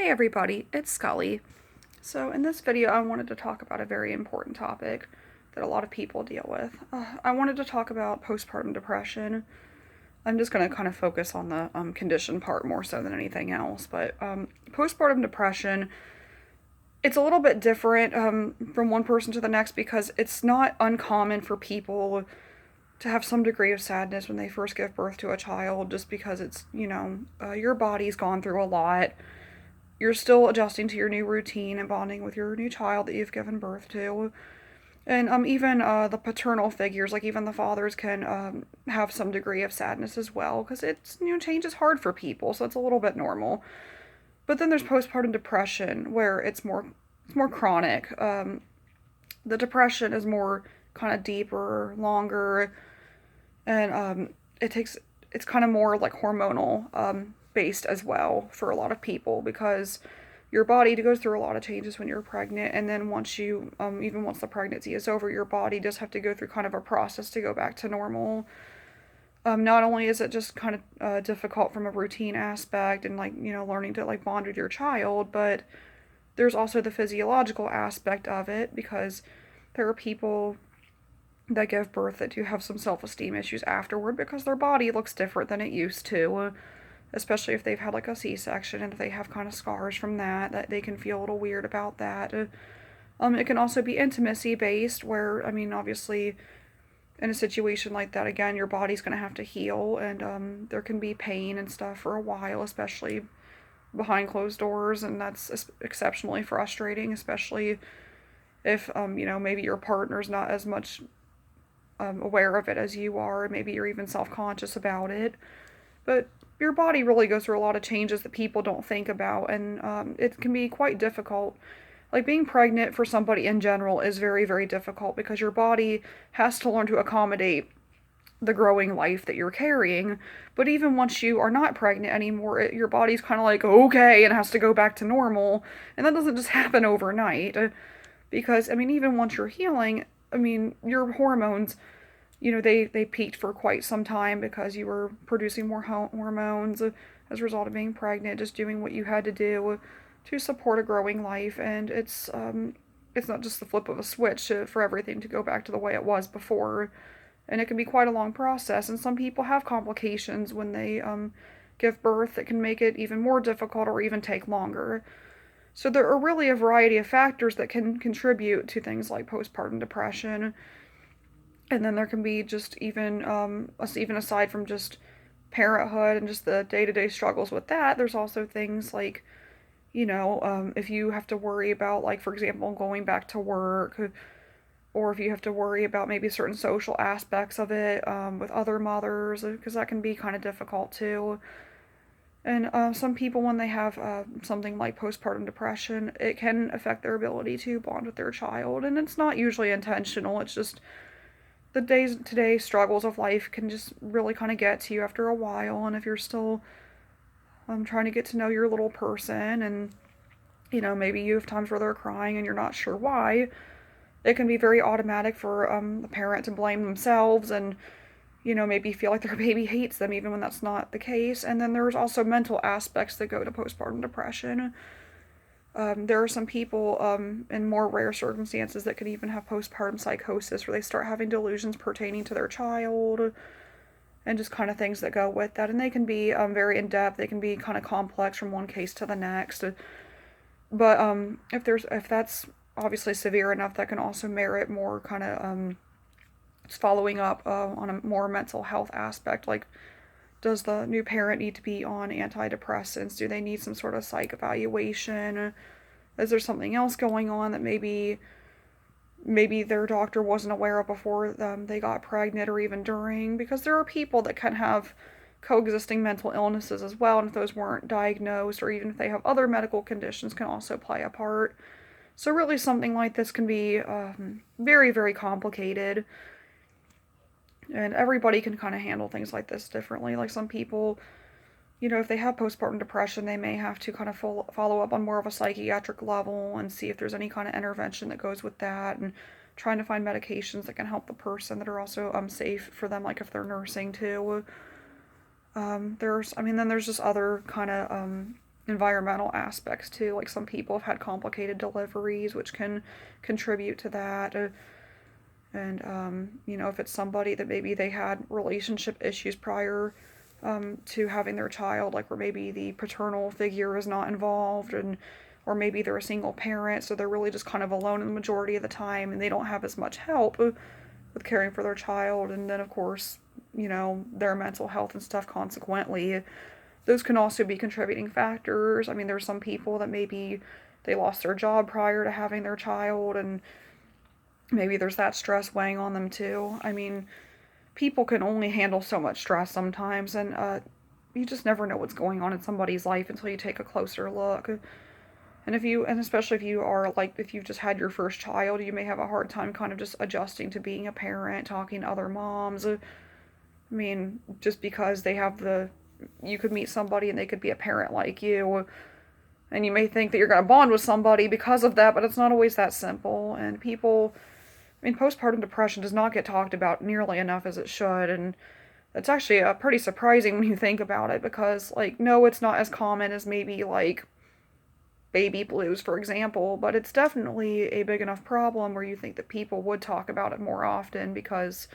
Hey everybody, it's Skully. So in this video I wanted to talk about a very important topic that a lot of people deal with. I wanted to talk about postpartum depression. I'm just going to kind of focus on the condition part more so than anything else, but postpartum depression, it's a little bit different from one person to the next because it's not uncommon for people to have some degree of sadness when they first give birth to a child just because it's, your body's gone through a lot. You're still adjusting to your new routine and bonding with your new child that you've given birth to. And even the paternal figures, like even the fathers, can have some degree of sadness as well because it's change is hard for people, so it's a little bit normal. But then there's postpartum depression where it's more chronic. The depression is more kind of deeper, longer, and it's kind of more like hormonal based as well for a lot of people because your body goes through a lot of changes when you're pregnant, and then even once the pregnancy is over, your body does have to go through kind of a process to go back to normal. Not only is it just kind of difficult from a routine aspect and learning to bond with your child, but there's also the physiological aspect of it because there are people that give birth that do have some self-esteem issues afterward because their body looks different than it used to, especially if they've had like a C-section and if they have kind of scars from that they can feel a little weird about that. It can also be intimacy based where, obviously in a situation like that, again, your body's going to have to heal, and there can be pain and stuff for a while, especially behind closed doors, and that's exceptionally frustrating, especially if, maybe your partner's not as much aware of it as you are, maybe you're even self-conscious about it. But your body really goes through a lot of changes that people don't think about, and it can be quite difficult. Like being pregnant for somebody in general is very, very difficult because your body has to learn to accommodate the growing life that you're carrying. But even once you are not pregnant anymore, your body's kind of like, okay, and has to go back to normal. And that doesn't just happen overnight. Because, even once you're healing, your hormones, they peaked for quite some time because you were producing more hormones as a result of being pregnant, just doing what you had to do to support a growing life. And it's not just the flip of a switch for everything to go back to the way it was before. And it can be quite a long process. And some people have complications when they give birth that can make it even more difficult or even take longer. So there are really a variety of factors that can contribute to things like postpartum depression. And then there can be just even aside from just parenthood and just the day-to-day struggles with that, there's also things like, if you have to worry about, like, for example, going back to work, or if you have to worry about maybe certain social aspects of it with other mothers, because that can be kind of difficult too. And some people, when they have something like postpartum depression, it can affect their ability to bond with their child. And it's not usually intentional. It's just the day-to-day struggles of life can just really kind of get to you after a while. And if you're still trying to get to know your little person, and, maybe you have times where they're crying and you're not sure why, it can be very automatic for the parent to blame themselves and maybe feel like their baby hates them even when that's not the case. And then there's also mental aspects that go to postpartum depression. There are some people in more rare circumstances that can even have postpartum psychosis where they start having delusions pertaining to their child and just kind of things that go with that. And they can be very in-depth. They can be kind of complex from one case to the next. But if that's obviously severe enough, that can also merit more kind of following up on a more mental health aspect. Like, does the new parent need to be on antidepressants? Do they need some sort of psych evaluation? Is there something else going on that maybe their doctor wasn't aware of before they got pregnant or even during? Because there are people that can have coexisting mental illnesses as well, and if those weren't diagnosed, or even if they have other medical conditions, can also play a part. So really something like this can be very, very complicated. And everybody can kind of handle things like this differently. Like some people, if they have postpartum depression, they may have to kind of follow up on more of a psychiatric level and see if there's any kind of intervention that goes with that, and trying to find medications that can help the person that are also safe for them, like if they're nursing too. Then there's just other kind of environmental aspects too. Like some people have had complicated deliveries, which can contribute to that. And, if it's somebody that maybe they had relationship issues prior to having their child, like where maybe the paternal figure is not involved, or maybe they're a single parent, so they're really just kind of alone in the majority of the time, and they don't have as much help with caring for their child. And then, of course, their mental health and stuff consequently. Those can also be contributing factors. I mean, there's some people that maybe they lost their job prior to having their child, and maybe there's that stress weighing on them too. I mean, people can only handle so much stress sometimes, and you just never know what's going on in somebody's life until you take a closer look. And especially if you are, like, if you've just had your first child, you may have a hard time kind of just adjusting to being a parent, talking to other moms. I mean, just because you could meet somebody and they could be a parent like you, and you may think that you're going to bond with somebody because of that, but it's not always that simple. And postpartum depression does not get talked about nearly enough as it should, and it's actually pretty surprising when you think about it, because, like, no, it's not as common as maybe, like, baby blues, for example, but it's definitely a big enough problem where you think that people would talk about it more often, because,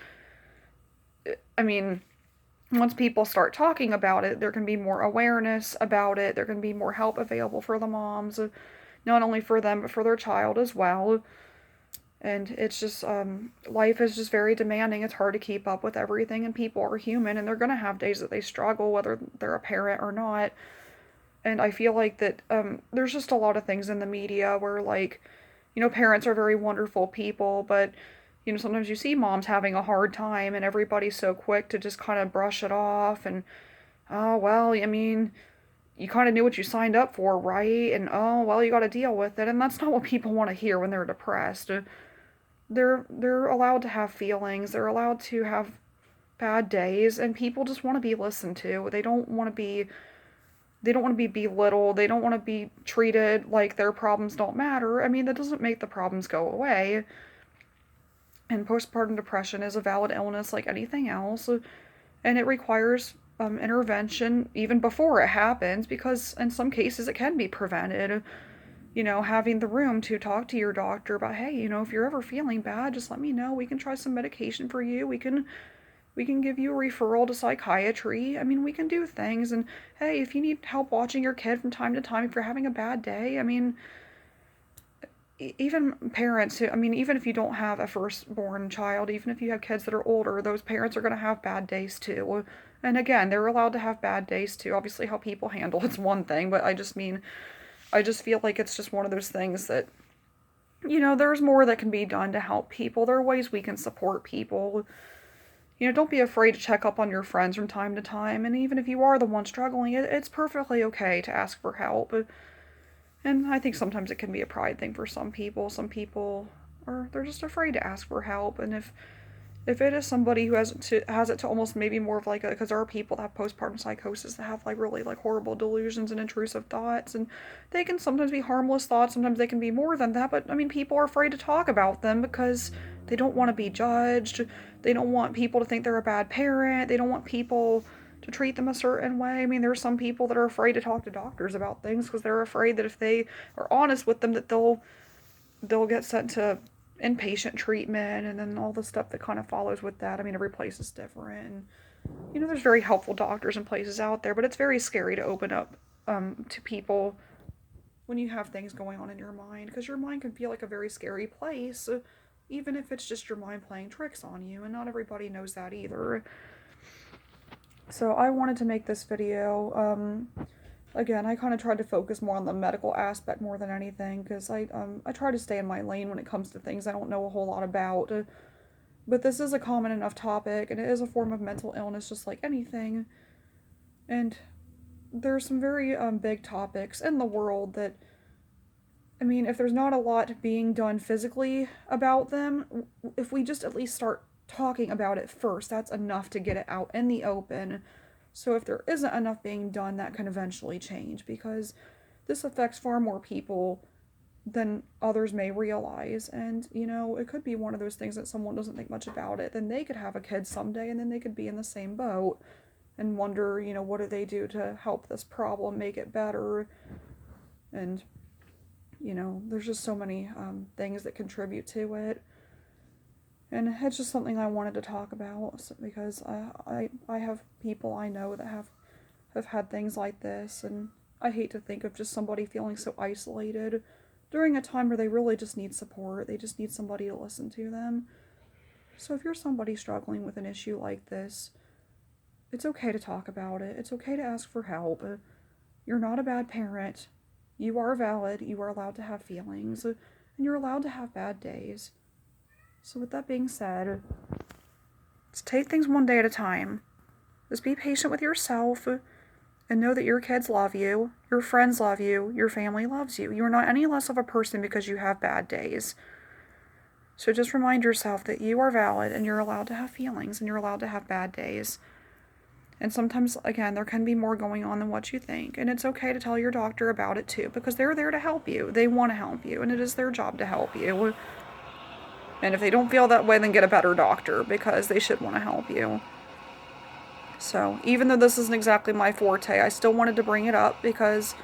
I mean, once people start talking about it, there can be more awareness about it, there can be more help available for the moms, not only for them, but for their child as well. And it's just, life is just very demanding. It's hard to keep up with everything, and people are human, and they're going to have days that they struggle, whether they're a parent or not. And I feel like that there's just a lot of things in the media where, like, parents are very wonderful people, but, sometimes you see moms having a hard time, and everybody's so quick to just kind of brush it off, and, oh, well, I mean, you kind of knew what you signed up for, right? And, oh, well, you got to deal with it. And that's not what people want to hear when they're depressed. They're allowed to have feelings. They're allowed to have bad days, and people just want to be listened to. They don't want to be belittled. They don't want to be treated like their problems don't matter. I mean, that doesn't make the problems go away. And postpartum depression is a valid illness like anything else, and it requires intervention even before it happens, because in some cases it can be prevented. Having the room to talk to your doctor about, hey, if you're ever feeling bad, just let me know. We can try some medication for you. We can give you a referral to psychiatry. I mean, we can do things. And hey, if you need help watching your kid from time to time, if you're having a bad day, I mean, even parents who, I mean, even if you don't have a firstborn child, even if you have kids that are older, those parents are going to have bad days too. And again, they're allowed to have bad days too. Obviously, how people handle it's one thing, but I just feel like it's just one of those things that, there's more that can be done to help people. There are ways we can support people. Don't be afraid to check up on your friends from time to time. And even if you are the one struggling, it's perfectly okay to ask for help. And I think sometimes it can be a pride thing for some people. Some people they're just afraid to ask for help. And if it is somebody who has it to almost maybe more of like because there are people that have postpartum psychosis that have like really like horrible delusions and intrusive thoughts, and they can sometimes be harmless thoughts, sometimes they can be more than that, but I mean, people are afraid to talk about them because they don't want to be judged, they don't want people to think they're a bad parent, they don't want people to treat them a certain way. I mean, there are some people that are afraid to talk to doctors about things because they're afraid that if they are honest with them that they'll get sent to inpatient treatment, and then all the stuff that kind of follows with that. I mean, every place is different, and there's very helpful doctors and places out there, but it's very scary to open up to people when you have things going on in your mind, because your mind can feel like a very scary place, even if it's just your mind playing tricks on you, and not everybody knows that either. So I wanted to make this video. Again, I kind of tried to focus more on the medical aspect more than anything, because I try to stay in my lane when it comes to things I don't know a whole lot about. But this is a common enough topic, and it is a form of mental illness just like anything. And there's some very big topics in the world that, I mean, if there's not a lot being done physically about them, if we just at least start talking about it first, that's enough to get it out in the open. So if there isn't enough being done, that can eventually change, because this affects far more people than others may realize. And, it could be one of those things that someone doesn't think much about it. Then they could have a kid someday, and then they could be in the same boat. and wonder, what do they do to help this problem make it better? And, there's just so many things that contribute to it. And it's just something I wanted to talk about because I have people I know that have had things like this, and I hate to think of just somebody feeling so isolated during a time where they really just need support. They just need somebody to listen to them. So if you're somebody struggling with an issue like this, it's okay to talk about it. It's okay to ask for help. You're not a bad parent. You are valid. You are allowed to have feelings, and you're allowed to have bad days. So with that being said, just take things one day at a time. Just be patient with yourself and know that your kids love you, your friends love you, your family loves you. You're not any less of a person because you have bad days. So just remind yourself that you are valid and you're allowed to have feelings and you're allowed to have bad days. And sometimes, again, there can be more going on than what you think. And it's okay to tell your doctor about it too, because they're there to help you. They want to help you, and it is their job to help you. And if they don't feel that way, then get a better doctor, because they should want to help you. So, even though this isn't exactly my forte, I still wanted to bring it up because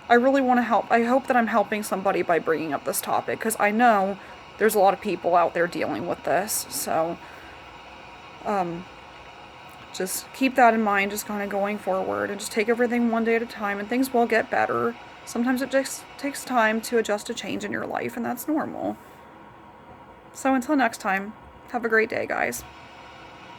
I really want to help. I hope that I'm helping somebody by bringing up this topic, because I know there's a lot of people out there dealing with this. So, just keep that in mind, just kind of going forward, and just take everything one day at a time, and things will get better. Sometimes it just takes time to adjust to change in your life, and that's normal. So until next time, have a great day, guys.